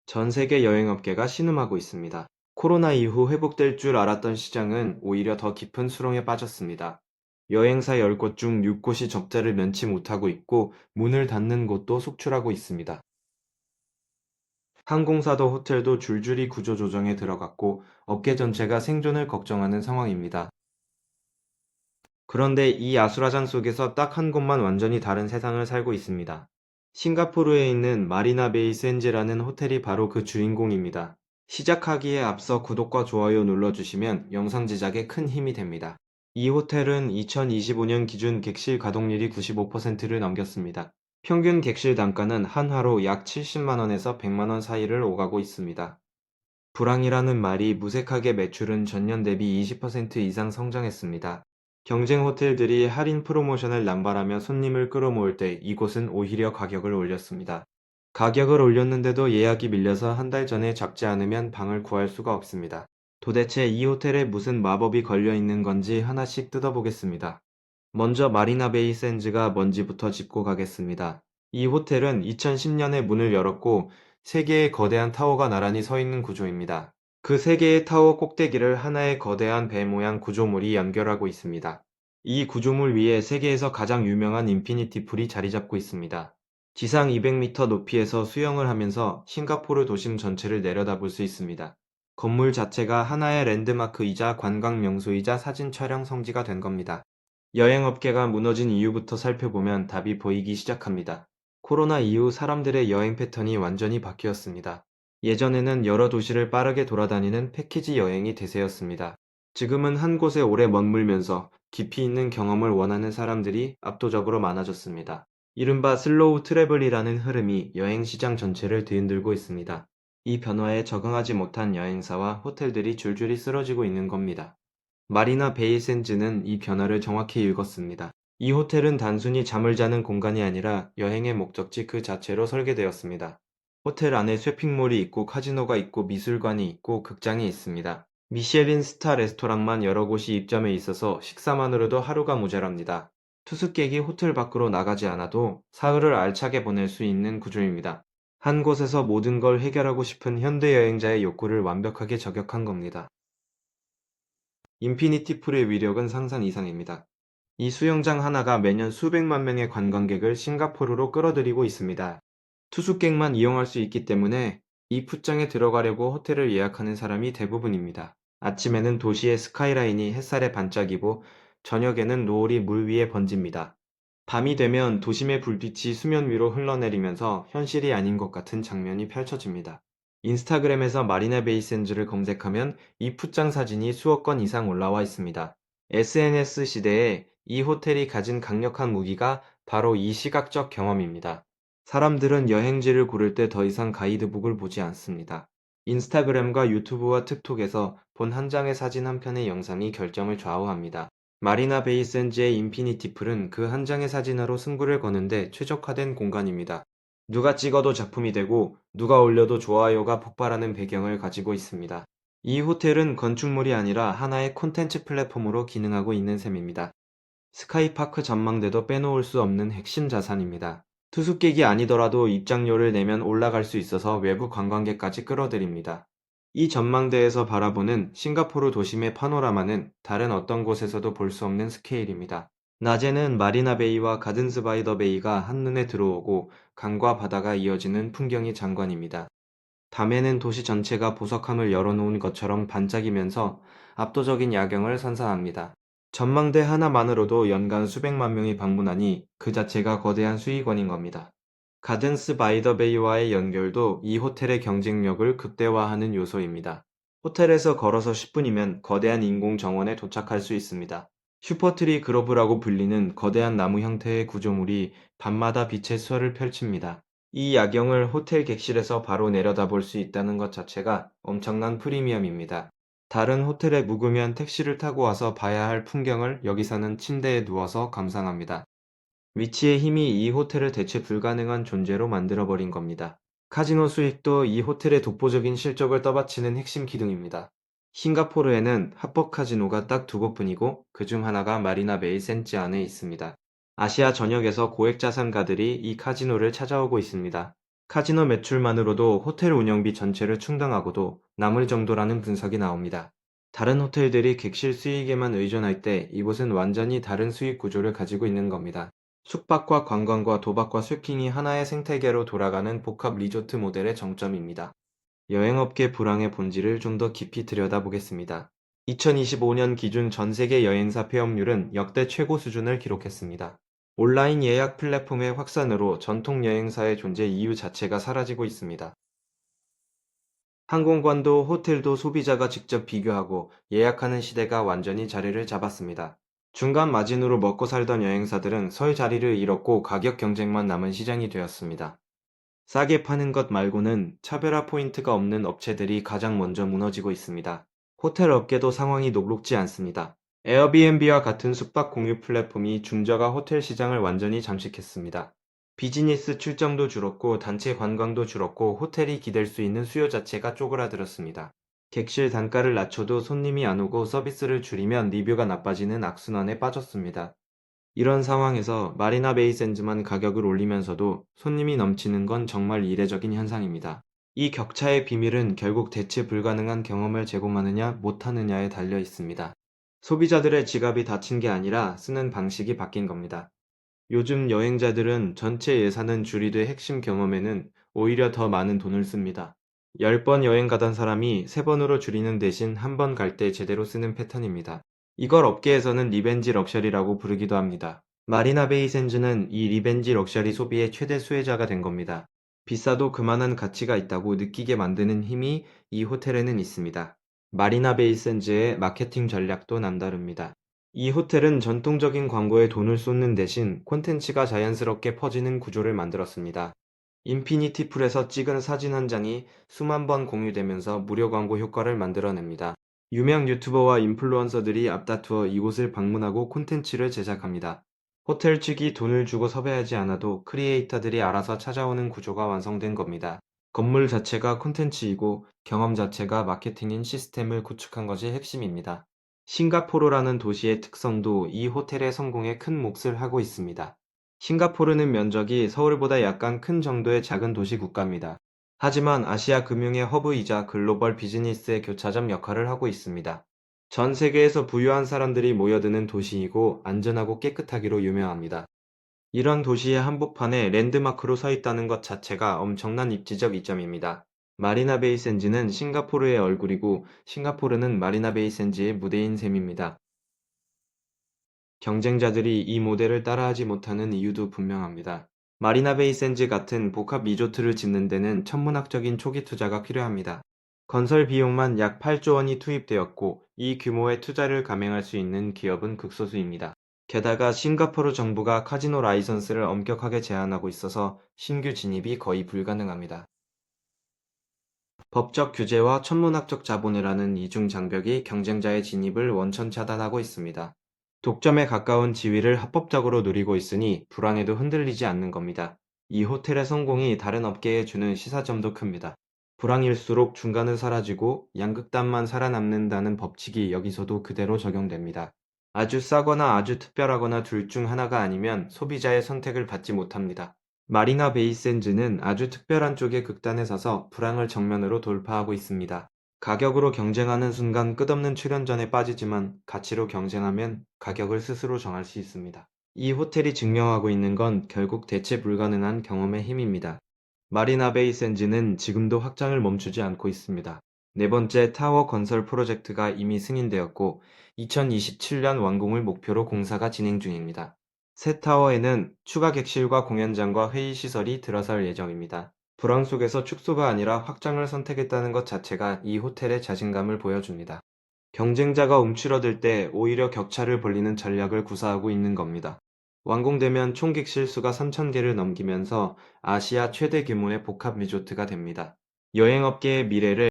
전 세계 여행업계가 신음하고 있습니다. 코로나 이후 회복될 줄 알았던 시장은 오히려 더 깊은 수렁에 빠졌습니다. 여행사 10곳 중 6곳이 적자를 면치 못하고 있고 문을 닫는 곳도 속출하고 있습니다. 항공사도 호텔도 줄줄이 구조조정에 들어갔고 업계 전체가 생존을 걱정하는 상황입니다. 그런데 이 아수라장 속에서 딱 한 곳만 완전히 다른 세상을 살고 있습니다. 싱가포르에 있는 마리나 베이 샌즈라는 호텔이 바로 그 주인공입니다. 시작하기에 앞서 구독과 좋아요 눌러주시면 영상 제작에 큰 힘이 됩니다. 이 호텔은 2025년 기준 객실 가동률이 95%를 넘겼습니다. 평균 객실 단가는 한화로 약 70만 원에서 100만 원 사이를 오가고 있습니다. 불황이라는 말이 무색하게 매출은 전년 대비 20% 이상 성장했습니다. 경쟁 호텔들이 할인 프로모션을 남발하며 손님을 끌어모을 때 이곳은 오히려 가격을 올렸습니다. 가격을 올렸는데도 예약이 밀려서 한 달 전에 잡지 않으면 방을 구할 수가 없습니다. 도대체 이 호텔에 무슨 마법이 걸려 있는 건지 하나씩 뜯어보겠습니다. 먼저 마리나 베이 샌즈가 뭔지부터 짚고 가겠습니다. 이 호텔은 2010년에 문을 열었고 세 개의 거대한 타워가 나란히 서 있는 구조입니다. 그 세 개의 타워 꼭대기를 하나의 거대한 배 모양 구조물이 연결하고 있습니다. 이 구조물 위에 세계에서 가장 유명한 인피니티 풀이 자리 잡고 있습니다. 지상 200m 높이에서 수영을 하면서 싱가포르 도심 전체를 내려다볼 수 있습니다. 건물 자체가 하나의 랜드마크이자 관광 명소이자 사진 촬영 성지가 된 겁니다. 여행업계가 무너진 이유부터 살펴보면 답이 보이기 시작합니다. 코로나 이후 사람들의 여행 패턴이 완전히 바뀌었습니다. 예전에는 여러 도시를 빠르게 돌아다니는 패키지 여행이 대세였습니다. 지금은 한 곳에 오래 머물면서 깊이 있는 경험을 원하는 사람들이 압도적으로 많아졌습니다. 이른바 슬로우 트래블이라는 흐름이 여행 시장 전체를 뒤흔들고 있습니다. 이 변화에 적응하지 못한 여행사와 호텔들이 줄줄이 쓰러지고 있는 겁니다. 마리나 베이 샌즈는 이 변화를 정확히 읽었습니다. 이 호텔은 단순히 잠을 자는 공간이 아니라 여행의 목적지 그 자체로 설계되었습니다. 호텔 안에 쇼핑몰이 있고 카지노가 있고 미술관이 있고 극장이 있습니다. 미쉐린 스타 레스토랑만 여러 곳이 입점해 있어서 식사만으로도 하루가 모자랍니다. 투숙객이 호텔 밖으로 나가지 않아도 사흘을 알차게 보낼 수 있는 구조입니다. 한 곳에서 모든 걸 해결하고 싶은 현대 여행자의 욕구를 완벽하게 저격한 겁니다. 인피니티 풀의 위력은 상상 이상입니다. 이 수영장 하나가 매년 수백만 명의 관광객을 싱가포르로 끌어들이고 있습니다. 투숙객만 이용할 수 있기 때문에 이 풋장에 들어가려고 호텔을 예약하는 사람이 대부분입니다. 아침에는 도시의 스카이라인이 햇살에 반짝이고 저녁에는 노을이 물 위에 번집니다. 밤이 되면 도심의 불빛이 수면 위로 흘러내리면서 현실이 아닌 것 같은 장면이 펼쳐집니다. 인스타그램에서 마리나 베이 샌즈를 검색하면 이 풋장 사진이 수억 건 이상 올라와 있습니다. SNS 시대에 이 호텔이 가진 강력한 무기가 바로 이 시각적 경험입니다. 사람들은 여행지를 고를 때 더 이상 가이드북을 보지 않습니다. 인스타그램과 유튜브와 틱톡에서 본 한 장의 사진 한 편의 영상이 결정을 좌우합니다. 마리나 베이 샌즈의 인피니티 풀은 그 한 장의 사진으로 승부를 거는데 최적화된 공간입니다. 누가 찍어도 작품이 되고 누가 올려도 좋아요가 폭발하는 배경을 가지고 있습니다. 이 호텔은 건축물이 아니라 하나의 콘텐츠 플랫폼으로 기능하고 있는 셈입니다. 스카이파크 전망대도 빼놓을 수 없는 핵심 자산입니다. 투숙객이 아니더라도 입장료를 내면 올라갈 수 있어서 외부 관광객까지 끌어들입니다. 이 전망대에서 바라보는 싱가포르 도심의 파노라마는 다른 어떤 곳에서도 볼 수 없는 스케일입니다. 낮에는 마리나 베이와 가든스 바이 더 베이가 한눈에 들어오고 강과 바다가 이어지는 풍경이 장관입니다. 밤에는 도시 전체가 보석함을 열어놓은 것처럼 반짝이면서 압도적인 야경을 선사합니다. 전망대 하나만으로도 연간 수백만 명이 방문하니 그 자체가 거대한 수익원인 겁니다. 가든스 바이 더 베이와의 연결도 이 호텔의 경쟁력을 극대화하는 요소입니다. 호텔에서 걸어서 10분이면 거대한 인공 정원에 도착할 수 있습니다. 슈퍼트리 그로브라고 불리는 거대한 나무 형태의 구조물이 밤마다 빛의 수화를 펼칩니다. 이 야경을 호텔 객실에서 바로 내려다볼 수 있다는 것 자체가 엄청난 프리미엄입니다. 다른 호텔에 묵으면 택시를 타고 와서 봐야 할 풍경을 여기서는 침대에 누워서 감상합니다. 위치의 힘이 이 호텔을 대체 불가능한 존재로 만들어버린 겁니다. 카지노 수익도 이 호텔의 독보적인 실적을 떠받치는 핵심 기둥입니다. 싱가포르에는 합법 카지노가 딱 두 곳뿐이고 그중 하나가 마리나 베이 샌즈 안에 있습니다. 아시아 전역에서 고액 자산가들이 이 카지노를 찾아오고 있습니다. 카지노 매출만으로도 호텔 운영비 전체를 충당하고도 남을 정도라는 분석이 나옵니다. 다른 호텔들이 객실 수익에만 의존할 때 이곳은 완전히 다른 수익 구조를 가지고 있는 겁니다. 숙박과 관광과 도박과 쇠킹이 하나의 생태계로 돌아가는 복합 리조트 모델의 정점입니다. 여행업계 불황의 본질을 좀 더 깊이 들여다보겠습니다. 2025년 기준 전 세계 여행사 폐업률은 역대 최고 수준을 기록했습니다. 온라인 예약 플랫폼의 확산으로 전통 여행사의 존재 이유 자체가 사라지고 있습니다. 항공권도 호텔도 소비자가 직접 비교하고 예약하는 시대가 완전히 자리를 잡았습니다. 중간 마진으로 먹고 살던 여행사들은 설 자리를 잃었고 가격 경쟁만 남은 시장이 되었습니다. 싸게 파는 것 말고는 차별화 포인트가 없는 업체들이 가장 먼저 무너지고 있습니다. 호텔 업계도 상황이 녹록지 않습니다. 에어비앤비와 같은 숙박 공유 플랫폼이 중저가 호텔 시장을 완전히 잠식했습니다. 비즈니스 출장도 줄었고 단체 관광도 줄었고 호텔이 기댈 수 있는 수요 자체가 쪼그라들었습니다. 객실 단가를 낮춰도 손님이 안 오고 서비스를 줄이면 리뷰가 나빠지는 악순환에 빠졌습니다. 이런 상황에서 마리나 베이 샌즈만 가격을 올리면서도 손님이 넘치는 건 정말 이례적인 현상입니다. 이 격차의 비밀은 결국 대체 불가능한 경험을 제공하느냐 못하느냐에 달려 있습니다. 소비자들의 지갑이 닫힌 게 아니라 쓰는 방식이 바뀐 겁니다. 요즘 여행자들은 전체 예산은 줄이되 핵심 경험에는 오히려 더 많은 돈을 씁니다. 10번 여행 가던 사람이 3번으로 줄이는 대신 한 번 갈 때 제대로 쓰는 패턴입니다. 이걸 업계에서는 리벤지 럭셔리라고 부르기도 합니다. 마리나 베이 샌즈는 이 리벤지 럭셔리 소비의 최대 수혜자가 된 겁니다. 비싸도 그만한 가치가 있다고 느끼게 만드는 힘이 이 호텔에는 있습니다. 마리나 베이 샌즈의 마케팅 전략도 남다릅니다. 이 호텔은 전통적인 광고에 돈을 쏟는 대신 콘텐츠가 자연스럽게 퍼지는 구조를 만들었습니다. 인피니티 풀에서 찍은 사진 한 장이 수만 번 공유되면서 무료 광고 효과를 만들어냅니다. 유명 유튜버와 인플루언서들이 앞다투어 이곳을 방문하고 콘텐츠를 제작합니다. 호텔 측이 돈을 주고 섭외하지 않아도 크리에이터들이 알아서 찾아오는 구조가 완성된 겁니다. 건물 자체가 콘텐츠이고 경험 자체가 마케팅인 시스템을 구축한 것이 핵심입니다. 싱가포르라는 도시의 특성도 이 호텔의 성공에 큰 몫을 하고 있습니다. 싱가포르는 면적이 서울보다 약간 큰 정도의 작은 도시 국가입니다. 하지만 아시아 금융의 허브이자 글로벌 비즈니스의 교차점 역할을 하고 있습니다. 전 세계에서 부유한 사람들이 모여드는 도시이고 안전하고 깨끗하기로 유명합니다. 이런 도시의 한복판에 랜드마크로 서 있다는 것 자체가 엄청난 입지적 이점입니다. 마리나 베이 샌즈는 싱가포르의 얼굴이고 싱가포르는 마리나 베이 샌즈의 무대인 셈입니다. 경쟁자들이 이 모델을 따라하지 못하는 이유도 분명합니다. 마리나 베이 샌즈 같은 복합 리조트를 짓는 데는 천문학적인 초기 투자가 필요합니다. 건설 비용만 약 8조 원이 투입되었고 이 규모의 투자를 감행할 수 있는 기업은 극소수입니다. 게다가 싱가포르 정부가 카지노 라이선스를 엄격하게 제한하고 있어서 신규 진입이 거의 불가능합니다. 법적 규제와 천문학적 자본이라는 이중 장벽이 경쟁자의 진입을 원천 차단하고 있습니다. 독점에 가까운 지위를 합법적으로 누리고 있으니 불황에도 흔들리지 않는 겁니다. 이 호텔의 성공이 다른 업계에 주는 시사점도 큽니다. 불황일수록 중간은 사라지고 양극단만 살아남는다는 법칙이 여기서도 그대로 적용됩니다. 아주 싸거나 아주 특별하거나 둘 중 하나가 아니면 소비자의 선택을 받지 못합니다. 마리나 베이 샌즈는 아주 특별한 쪽의 극단에 서서 불황을 정면으로 돌파하고 있습니다. 가격으로 경쟁하는 순간 끝없는 출연전에 빠지지만 가치로 경쟁하면 가격을 스스로 정할 수 있습니다. 이 호텔이 증명하고 있는 건 결국 대체 불가능한 경험의 힘입니다. 마리나 베이 샌즈는 지금도 확장을 멈추지 않고 있습니다. 네 번째 타워 건설 프로젝트가 이미 승인되었고 2027년 완공을 목표로 공사가 진행 중입니다. 새 타워에는 추가 객실과 공연장과 회의 시설이 들어설 예정입니다. 불황 속에서 축소가 아니라 확장을 선택했다는 것 자체가 이 호텔의 자신감을 보여줍니다. 경쟁자가 움츠러들 때 오히려 격차를 벌리는 전략을 구사하고 있는 겁니다. 완공되면 총 객실 수가 3,000개를 넘기면서 아시아 최대 규모의 복합 리조트가 됩니다. 여행업계의 미래를